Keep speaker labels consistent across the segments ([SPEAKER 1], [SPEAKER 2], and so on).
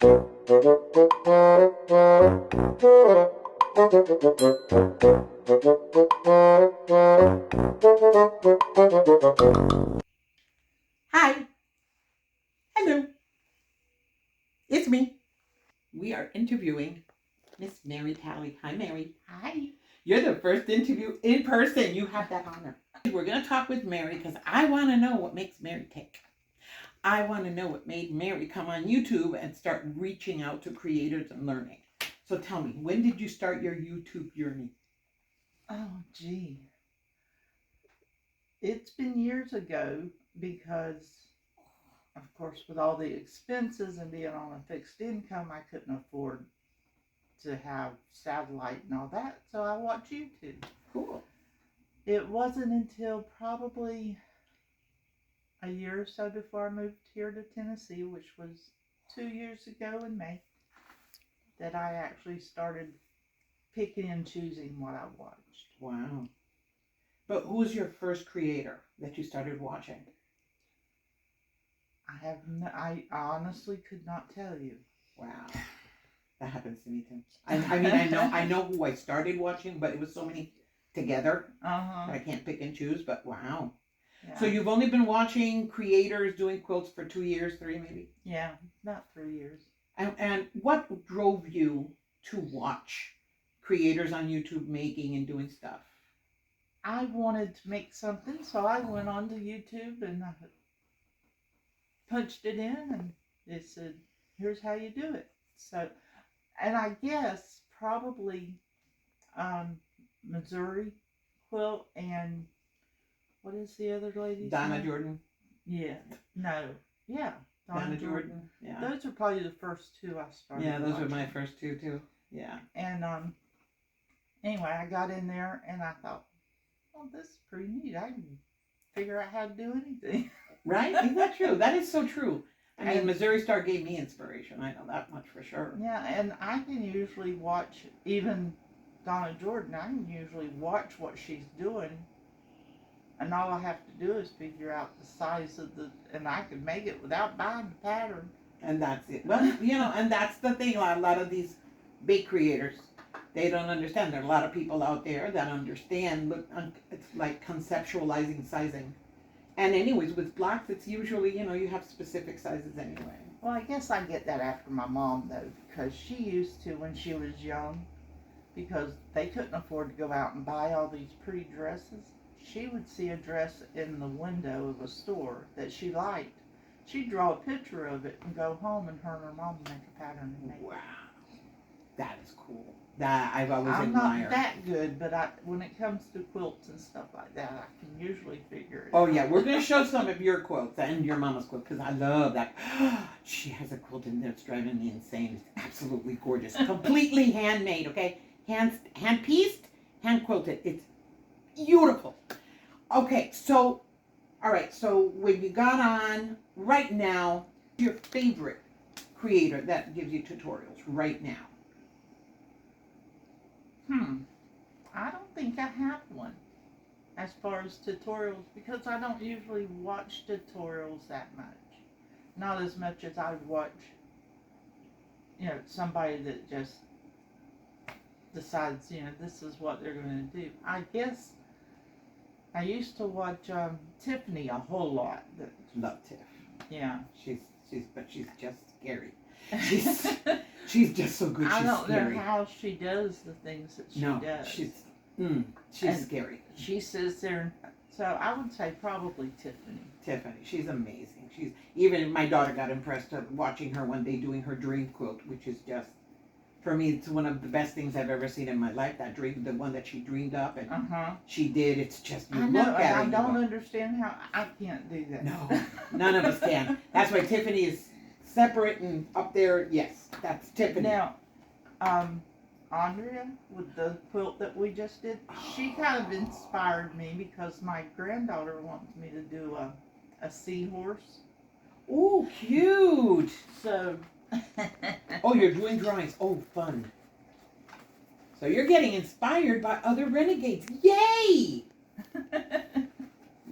[SPEAKER 1] Hi. Hello. It's me. We are interviewing Miss Mary Talley. Hi, Mary.
[SPEAKER 2] Hi.
[SPEAKER 1] You're the first interview in person. You have that honor. We're going to talk with Mary because I want to know what makes Mary tick. I want to know what made Mary come on YouTube and start reaching out to creators and learning. So tell me, when did you start your YouTube journey?
[SPEAKER 2] Oh, gee. It's been years ago because, of course, with all the expenses and being on a fixed income, I couldn't afford to have satellite and all that. So I watched YouTube.
[SPEAKER 1] Cool.
[SPEAKER 2] It wasn't until probably a year or so before I moved here to Tennessee, which was 2 years ago in May, that I actually started picking and choosing what I watched.
[SPEAKER 1] Wow. But who was your first creator that you started watching?
[SPEAKER 2] I honestly could not tell you.
[SPEAKER 1] Wow. That happens to me too. I mean, I know who I started watching, but it was so many together that I can't pick and choose. But wow. Yeah. So you've only been watching creators doing quilts for 2 years, 3 maybe?
[SPEAKER 2] Yeah, about 3 years.
[SPEAKER 1] And what drove you to watch creators on YouTube making and doing stuff?
[SPEAKER 2] I wanted to make something, so I went onto YouTube and I punched it in, and it said, "Here's how you do it." So, and I guess probably Missouri Quilt and what is the other lady's
[SPEAKER 1] Donna
[SPEAKER 2] name?
[SPEAKER 1] Jordan.
[SPEAKER 2] Yeah. No. Yeah.
[SPEAKER 1] Donna Jordan. Yeah.
[SPEAKER 2] Those are probably the first two I started.
[SPEAKER 1] Yeah, those were my first two too. Yeah.
[SPEAKER 2] And anyway, I got in there and I thought, well, this is pretty neat. I can figure out how to do anything.
[SPEAKER 1] Right? Isn't that true? That is so true. I mean, Missouri Star gave me inspiration. I know that much for sure.
[SPEAKER 2] Yeah, and I can usually watch, even Donna Jordan, I can usually watch what she's doing, and all I have to do is figure out the size of and I can make it without buying the pattern.
[SPEAKER 1] And that's it. Well, and that's the thing. A lot of these big creators, they don't understand. There are a lot of people out there that understand. Look, it's like conceptualizing sizing. And anyways, with blocks, it's usually, you have specific sizes anyway.
[SPEAKER 2] Well, I guess I get that after my mom, though, because she used to when she was young, because they couldn't afford to go out and buy all these pretty dresses. She would see a dress in the window of a store that she liked. She'd draw a picture of it and go home, and her and her mom would make a pattern and make it.
[SPEAKER 1] Wow. That is cool. That I've always admired.
[SPEAKER 2] I'm not that good, but when it comes to quilts and stuff like that, I can usually figure it out.
[SPEAKER 1] Oh, yeah. We're going to show some of your quilts and your mama's quilt because I love that. She has a quilt in there that's driving me insane. It's absolutely gorgeous. Completely handmade, okay? Hand-pieced, hand-quilted. It's beautiful. Okay, so, all right. So when you got on right now, your favorite creator that gives you tutorials right now?
[SPEAKER 2] I don't think I have one as far as tutorials because I don't usually watch tutorials that much. Not as much as I watch, somebody that just decides, this is what they're going to do. I guess I used to watch Tiffany a whole lot.
[SPEAKER 1] Love Tiff.
[SPEAKER 2] Yeah.
[SPEAKER 1] She's just scary. She's just so good.
[SPEAKER 2] I don't know how she does the things that she does.
[SPEAKER 1] She's scary.
[SPEAKER 2] She sits there, so I would say probably Tiffany.
[SPEAKER 1] Tiffany, she's amazing. Even my daughter got impressed of watching her one day doing her dream quilt, which is just, for me, it's one of the best things I've ever seen in my life. That dream, the one that she dreamed up and she did. It's just
[SPEAKER 2] I don't understand how I can't do that.
[SPEAKER 1] No, none of us can. That's why Tiffany is separate and up there. Yes, that's Tiffany.
[SPEAKER 2] Now, Andrea, with the quilt that we just did, she kind of inspired me because my granddaughter wants me to do a seahorse.
[SPEAKER 1] Oh, cute.
[SPEAKER 2] So.
[SPEAKER 1] Oh, you're doing drawings. Oh, fun. So you're getting inspired by other renegades. Yay!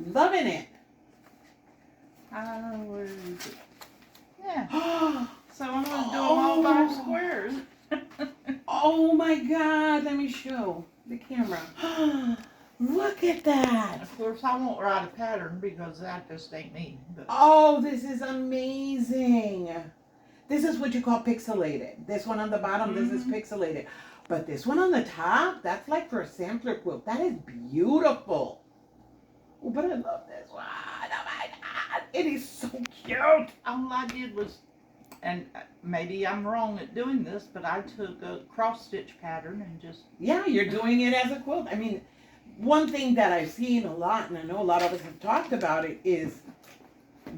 [SPEAKER 1] Loving it.
[SPEAKER 2] Where is it? Yeah. So I'm going to do them all by squares.
[SPEAKER 1] Oh my God, let me show the camera. Look at that.
[SPEAKER 2] Of course, I won't write a pattern because that just ain't me. But.
[SPEAKER 1] Oh, this is amazing. This is what you call pixelated. This one on the bottom, this is pixelated. But this one on the top, that's like for a sampler quilt. That is beautiful. Oh, but I love this one. Oh my God. It is so cute.
[SPEAKER 2] All I did was, and maybe I'm wrong at doing this, but I took a cross stitch pattern and just.
[SPEAKER 1] Yeah, you're doing it as a quilt. I mean, one thing that I've seen a lot, and I know a lot of us have talked about it, is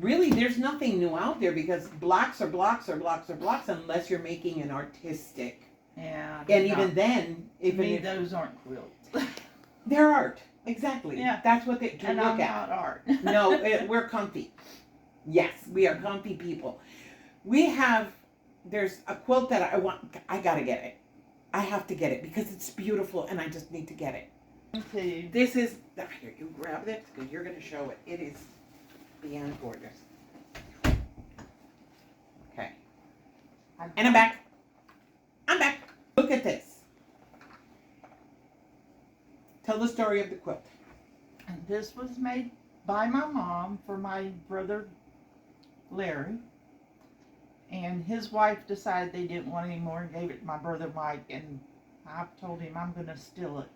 [SPEAKER 1] really there's nothing new out there because blocks are blocks are blocks are blocks unless you're making an artistic.
[SPEAKER 2] Yeah.
[SPEAKER 1] And even then,
[SPEAKER 2] to me, those aren't quilts.
[SPEAKER 1] They're art. Exactly.
[SPEAKER 2] Yeah.
[SPEAKER 1] That's what they
[SPEAKER 2] and
[SPEAKER 1] look
[SPEAKER 2] I'm
[SPEAKER 1] at.
[SPEAKER 2] not art.
[SPEAKER 1] No, we're comfy. Yes, we are comfy people. There's a quilt that I gotta get it. I have to get it because it's beautiful and I just need to get it.
[SPEAKER 2] Okay.
[SPEAKER 1] This is, here, you grab this because you're gonna show it. It is beyond gorgeous. Okay. And I'm back. I'm back. Look at this. Tell the story of the quilt.
[SPEAKER 2] And this was made by my mom for my brother Larry. And his wife decided they didn't want any more and gave it to my brother Mike. And I told him I'm going to steal it.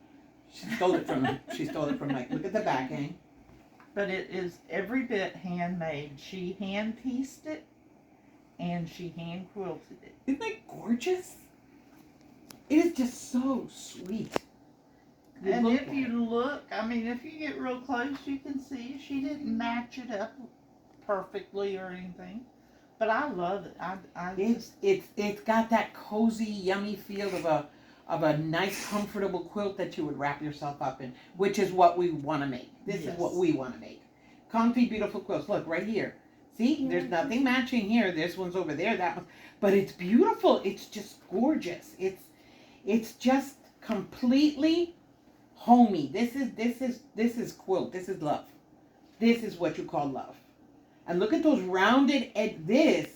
[SPEAKER 1] She stole it from Mike. Look at the backing.
[SPEAKER 2] But it is every bit handmade. She hand pieced it and she hand quilted it.
[SPEAKER 1] Isn't that gorgeous? It is just so sweet.
[SPEAKER 2] And if you look, I mean, if you get real close, you can see she didn't match it up perfectly or anything. But I love it.
[SPEAKER 1] It's got that cozy, yummy feel of a nice, comfortable quilt that you would wrap yourself up in, which is what we want to make. This is what we want to make. Comfy, beautiful quilts. Look, right here. See, there's nothing matching here. This one's over there, that one. But it's beautiful. It's just gorgeous. It's just completely homey. This is quilt. This is love. This is what you call love. And look at those rounded edges.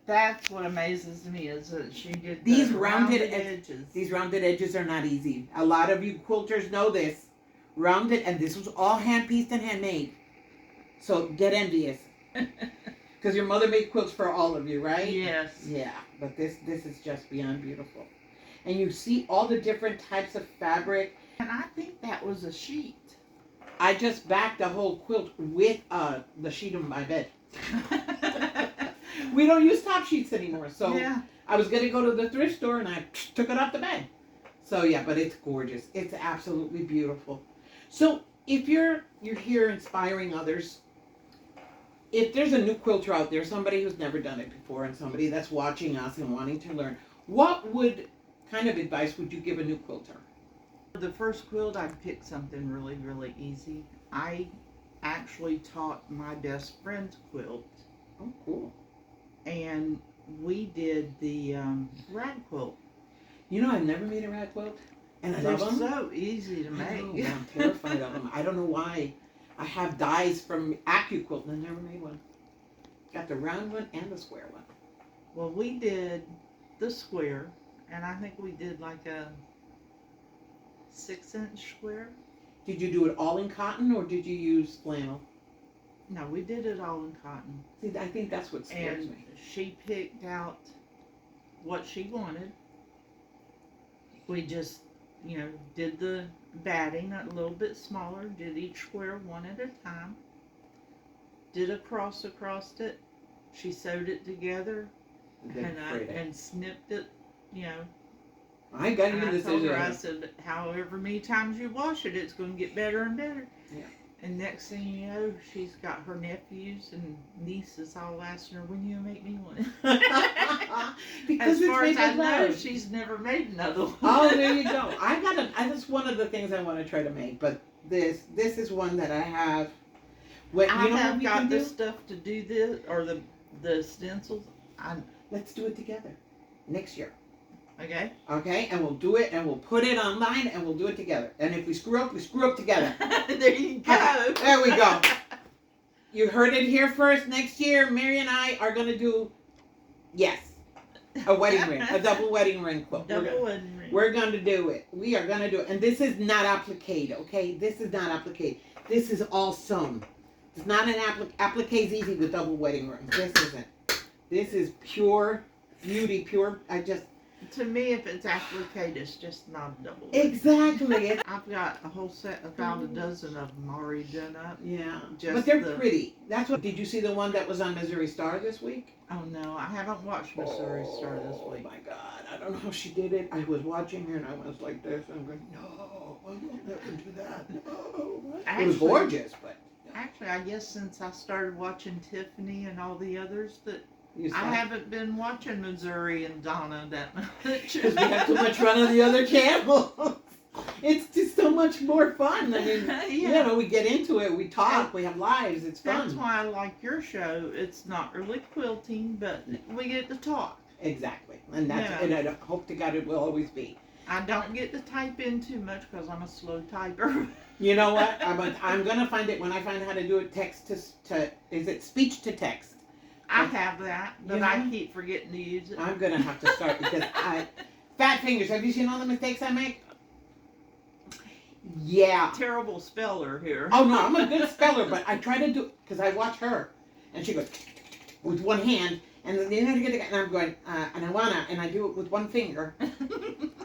[SPEAKER 2] That's what amazes me is that she did
[SPEAKER 1] these
[SPEAKER 2] rounded edges.
[SPEAKER 1] These rounded edges are not easy. A lot of you quilters know this. Rounded, and this was all hand pieced and handmade. So get envious. Because your mother made quilts for all of you, right?
[SPEAKER 2] Yes.
[SPEAKER 1] Yeah, but this is just beyond beautiful. And you see all the different types of fabric.
[SPEAKER 2] And I think that was a sheet.
[SPEAKER 1] I just backed a whole quilt with the sheet of my bed. We don't use top sheets anymore, so yeah. I was going to go to the thrift store and I took it off the bed. So yeah, but it's gorgeous. It's absolutely beautiful. So if you're here inspiring others, if there's a new quilter out there, somebody who's never done it before and somebody that's watching us and wanting to learn, what kind of advice would you give a new quilter?
[SPEAKER 2] For the first quilt, I picked something really, really easy. I actually taught my best friend's quilt.
[SPEAKER 1] Oh, cool.
[SPEAKER 2] And we did the rag quilt.
[SPEAKER 1] You know, I've never made a rag quilt. And I love them.
[SPEAKER 2] They're so easy to make.
[SPEAKER 1] I know, I'm terrified of them. I don't know why. I have dies from AccuQuilt and I never made one. Got the round one and the square one.
[SPEAKER 2] Well, we did the square, and I think we did like a 6-inch square.
[SPEAKER 1] Did you do it all in cotton or did you use flannel?
[SPEAKER 2] No, we did it all in cotton.
[SPEAKER 1] See, I think that's what scares me.
[SPEAKER 2] She picked out what she wanted. We just, did the batting a little bit smaller, did each square one at a time, did a cross across it. She sewed it together and snipped it,
[SPEAKER 1] I got you the scissors.
[SPEAKER 2] I said, however many times you wash it, it's going to get better and better.
[SPEAKER 1] Yeah.
[SPEAKER 2] And next thing you know, she's got her nephews and nieces all asking her, when you make me one?
[SPEAKER 1] Because
[SPEAKER 2] as far as I know,
[SPEAKER 1] love.
[SPEAKER 2] She's never made another one.
[SPEAKER 1] Oh, there you go. That's one of the things I want to try to make. But this is one that I have.
[SPEAKER 2] I have got the stuff to do this, or the stencils.
[SPEAKER 1] Let's do it together next year.
[SPEAKER 2] Okay.
[SPEAKER 1] Okay, and we'll do it, and we'll put it online, and we'll do it together. And if we screw up together.
[SPEAKER 2] There you go.
[SPEAKER 1] Okay, there we go. You heard it here first. Next year, Mary and I are going to do, yes, A wedding ring, a double wedding ring quilt.
[SPEAKER 2] Double wedding ring.
[SPEAKER 1] We're going to do it. We are going to do it. And this is not applique, okay? This is not applique. This is all sewn. It's not an applique. Applique is easy with double wedding rings. This isn't. This is pure beauty, pure.
[SPEAKER 2] To me, if it's applique, it's just not a double.
[SPEAKER 1] Exactly.
[SPEAKER 2] I've got a whole set, about a dozen of them already done up.
[SPEAKER 1] Yeah.
[SPEAKER 2] Just
[SPEAKER 1] but they're pretty. That's what. Did you see the one that was on Missouri Star this week?
[SPEAKER 2] Oh no, I haven't watched Missouri Star this week.
[SPEAKER 1] Oh my God, I don't know how she did it. I was watching her and I was like this. I'm going, no, I will never do that. No. It was gorgeous, but.
[SPEAKER 2] Actually, I guess since I started watching Tiffany and all the others that.
[SPEAKER 1] I
[SPEAKER 2] haven't been watching Missouri and Donna that much.
[SPEAKER 1] Because we have too much fun on the other channels. It's just so much more fun. I mean, you know, we get into it, we talk, we have lives, it's fun.
[SPEAKER 2] That's why I like your show. It's not really quilting, but we get to talk.
[SPEAKER 1] Exactly. And that's, and I hope to God it will always be.
[SPEAKER 2] I don't get to type in too much because I'm a slow typer.
[SPEAKER 1] You know what? I'm going to find it when I find how to do it text to is it speech to text?
[SPEAKER 2] I have that, but I keep forgetting to use it.
[SPEAKER 1] I'm going to have to start because fat fingers. Have you seen all the mistakes I make? Yeah.
[SPEAKER 2] Terrible speller here.
[SPEAKER 1] Oh, no, I'm a good speller, but I try to do, because I watch her, and she goes with one hand, and then and I'm going, and I wanna, and I do it with one finger,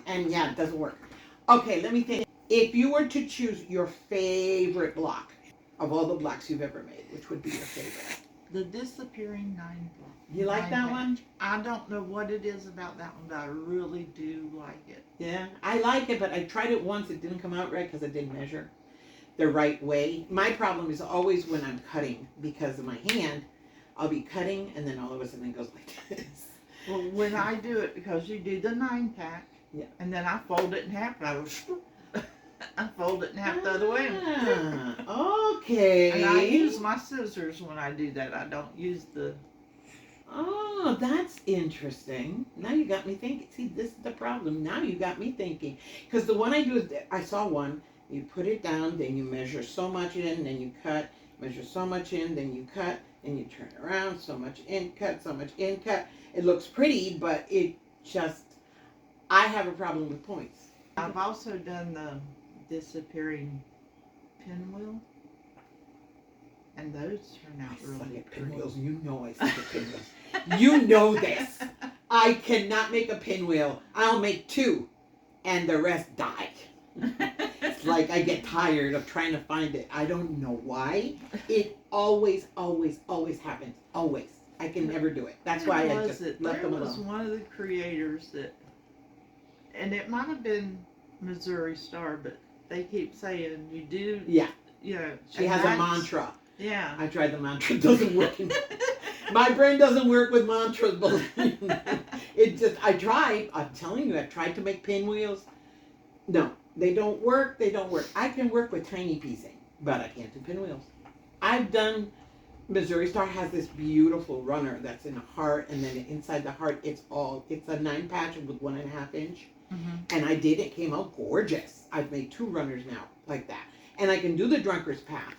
[SPEAKER 1] and yeah, it doesn't work. Okay, let me think. If you were to choose your favorite block of all the blocks you've ever made, which would be your favorite?
[SPEAKER 2] The Disappearing 9 block.
[SPEAKER 1] You like that one?
[SPEAKER 2] I don't know what it is about that one, but I really do like it.
[SPEAKER 1] Yeah, I like it, but I tried it once. It didn't come out right because I didn't measure the right way. My problem is always when I'm cutting because of my hand. I'll be cutting, and then all of a sudden it goes like this.
[SPEAKER 2] Well, when I do it, because you do the 9-pack, and then I fold it in half, and I go, I fold it in half the other way.
[SPEAKER 1] Okay.
[SPEAKER 2] And I use my scissors when I do that. I don't use the...
[SPEAKER 1] Oh, that's interesting. Now you got me thinking. See, this is the problem. Now you got me thinking. Because the one I do is, I saw one, you put it down, then you measure so much in, then you cut, measure so much in, then you cut, and you turn around, so much in, cut, so much in, cut. It looks pretty, but it just, I have a problem with points.
[SPEAKER 2] I've also done the Disappearing pinwheel, and those turn out really pretty.
[SPEAKER 1] Pinwheels, you know I suck at pinwheels. You know this. I cannot make a pinwheel. I'll make 2, and the rest die. It's like I get tired of trying to find it. I don't know why. It always, always, always happens. Always. I can never do it. That's why I just left them alone.
[SPEAKER 2] There was one of the creators that, and it might have been Missouri Star, but they keep saying you do.
[SPEAKER 1] Yeah.
[SPEAKER 2] You know.
[SPEAKER 1] She has a mantra.
[SPEAKER 2] Yeah.
[SPEAKER 1] I tried the mantra. It doesn't work. My brain doesn't work with mantras, believe me. It just, I tried. I'm telling you, I've tried to make pinwheels. No, they don't work. They don't work. I can work with tiny piecing, but I can't do pinwheels. I've done, Missouri Star has this beautiful runner that's in a heart, and then inside the heart, it's a 9-patch with 1.5 inch. Mm-hmm. And I did, it came out gorgeous. I've made 2 runners now, like that. And I can do the Drunkard's Path.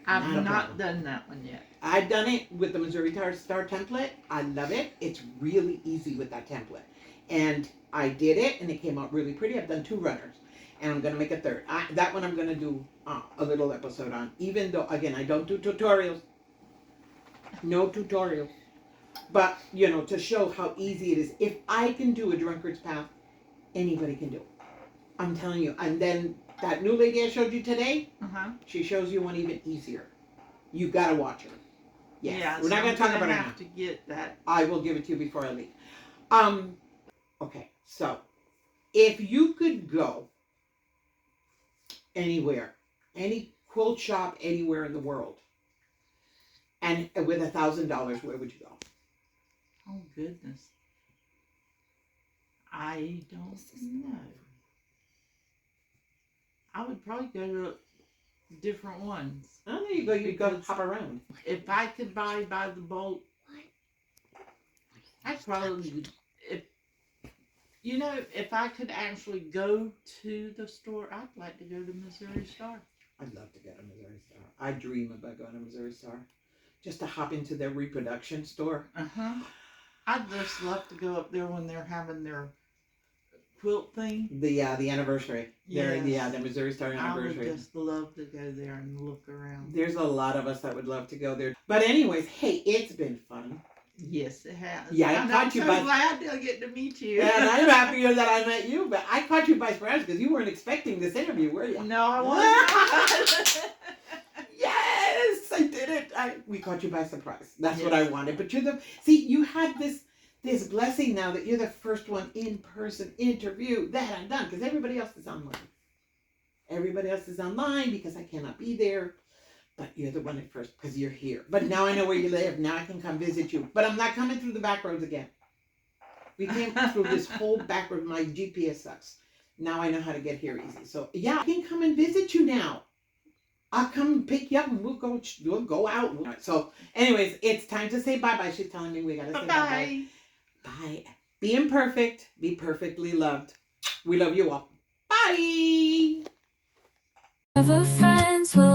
[SPEAKER 2] I've not done that one yet.
[SPEAKER 1] I've done it with the Missouri Star template. I love it. It's really easy with that template. And I did it, and it came out really pretty. I've done 2 runners, and I'm going to make a 3rd. That one I'm going to do a little episode on, even though, again, I don't do tutorials. No tutorials. But, you know, to show how easy it is. If I can do a Drunkard's Path, anybody can do it. I'm telling you. And then that new lady I showed you today, she shows you one even easier. You got to watch her. Yes.
[SPEAKER 2] Yeah,
[SPEAKER 1] we're not going to talk about it now.
[SPEAKER 2] I have to get that.
[SPEAKER 1] I will give it to you before I leave. Okay, so if you could go anywhere, any quilt shop anywhere in the world, and with $1,000, where would you go?
[SPEAKER 2] Oh goodness, I don't know. I would probably go to different ones.
[SPEAKER 1] Oh, there you go. You go hop around.
[SPEAKER 2] If I could buy by the bolt, I'd probably, if I could actually go to the store, I'd like to go to Missouri Star.
[SPEAKER 1] I'd love to go to Missouri Star. I dream about going to Missouri Star. Just to hop into their reproduction store.
[SPEAKER 2] I'd just love to go up there when they're having their quilt thing.
[SPEAKER 1] The anniversary.
[SPEAKER 2] Yes.
[SPEAKER 1] The Missouri Star anniversary.
[SPEAKER 2] I would just love to go there and look around.
[SPEAKER 1] There's a lot of us that would love to go there. But anyways, hey, it's been fun.
[SPEAKER 2] Yes, it has.
[SPEAKER 1] Yeah,
[SPEAKER 2] I'm so glad they'll get to meet you.
[SPEAKER 1] And I'm happier that I met you, but I caught you by surprise because you weren't expecting this interview, were you?
[SPEAKER 2] No, I wasn't.
[SPEAKER 1] Yes, I did it. We caught you by surprise. That's
[SPEAKER 2] Yes.
[SPEAKER 1] what I wanted. But you had this blessing now that you're the first one in-person interview that I've done because everybody else is online. Everybody else is online because I cannot be there. But you're the one at first because you're here. But now I know where you live. Now I can come visit you. But I'm not coming through the back roads again. We came through this whole back road. My GPS sucks. Now I know how to get here easy. So yeah, I can come and visit you now. I'll come and pick you up and we'll go out. So anyways, it's time to say bye-bye. She's telling me we got to say bye-bye. Bye. Be imperfect. Be perfectly loved. We love you all. Bye.
[SPEAKER 3] Ever friends will